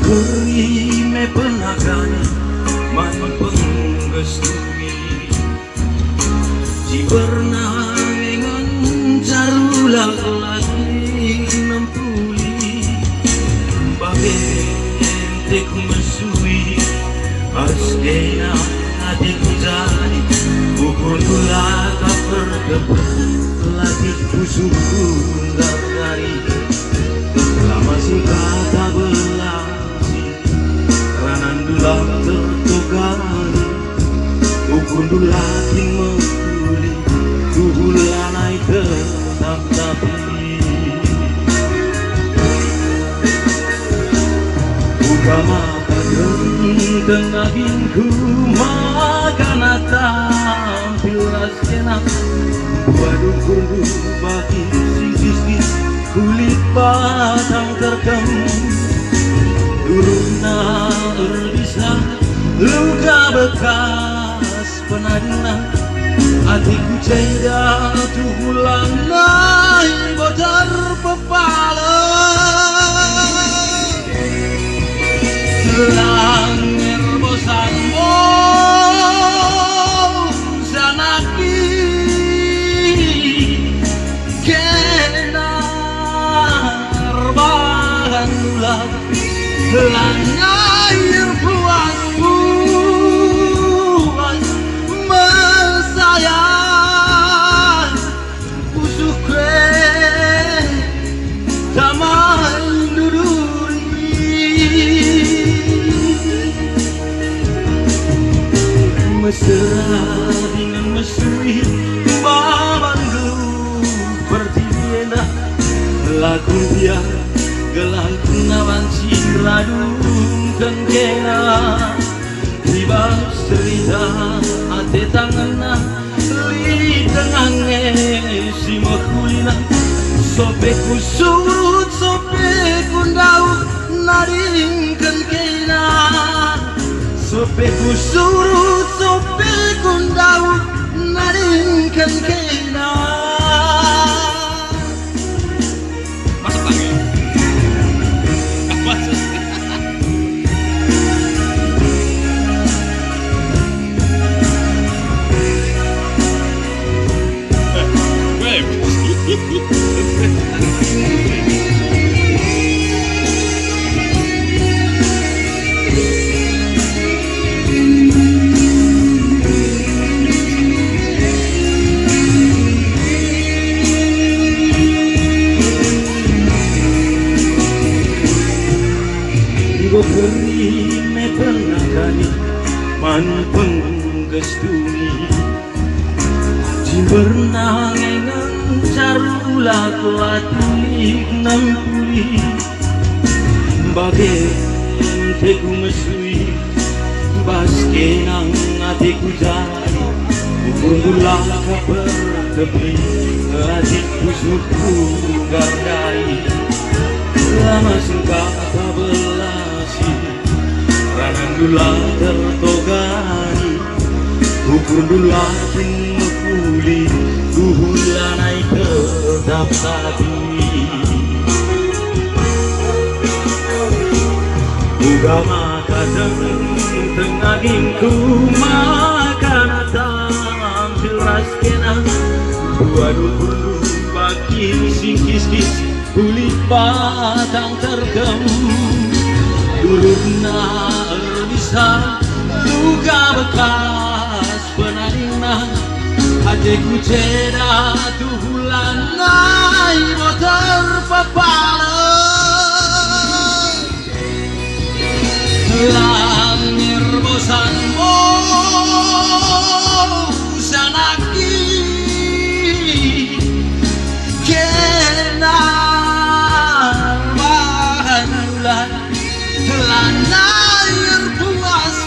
keri me penagani man penggestui si bernangan jarulah lagi nampuli bagai ku mesui askena adik jari ukur gula kaperdebet lagi kusuku dari lama sih kata belasi ranan dulang tertogani ukur lagi mengkuli kuhulanai tetap tapi Kama kadang dengahinku makan tampil raskenak waduh kundu bagi sikis kulit batang terkem duruna bisa luka bekas penadina hatiku ceda tuhulang naik botar pepala langir bosanmu sanaki kenar bahan ulang langir puas mesayang usuh kue taman duduri mesra dengan mesui babandu bertienda lagu dia gelak nawan siradung kengkena tiba cerita ate tangana li tengange si makulina sopeku surut sopeku ndau naring kengkena sopeku surut sopeku ndau naring kengkena masuk lagi masuk beri me penagani man penggestuni Cibernangan carulah kelatulik nampuli bagai teku mesui baskenang atiku jari ukundulah kabar tepi adikku suku gardai lama singkata belasi ranan dula tertogani ukur dula mekuli duhulanai tetap sapi ugama kadang tengahinku makan tampil raskena waduh kundu bagi singkis-kis kulit batang terkem duruna bisa luka bekas penadina hatiku ceda tuhulan naik motor pepala langir bosanmu sanaki lanayar puas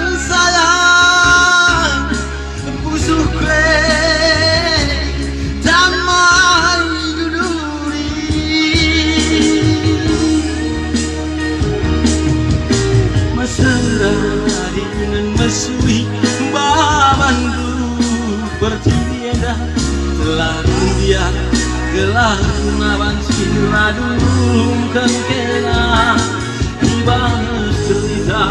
mesayang pusuh kue damai duduri mesra dengan mesui babandu bertienda lalu dia gelah nawan siradum kan kena bahas cerita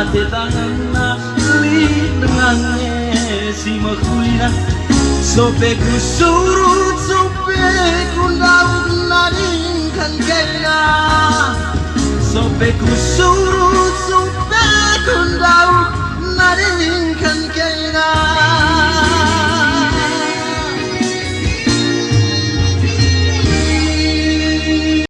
ate tanganna li dengannya si makuina sope ku surut sope ku daun naring kan kena sope ku surut sope ku daun naring kan kena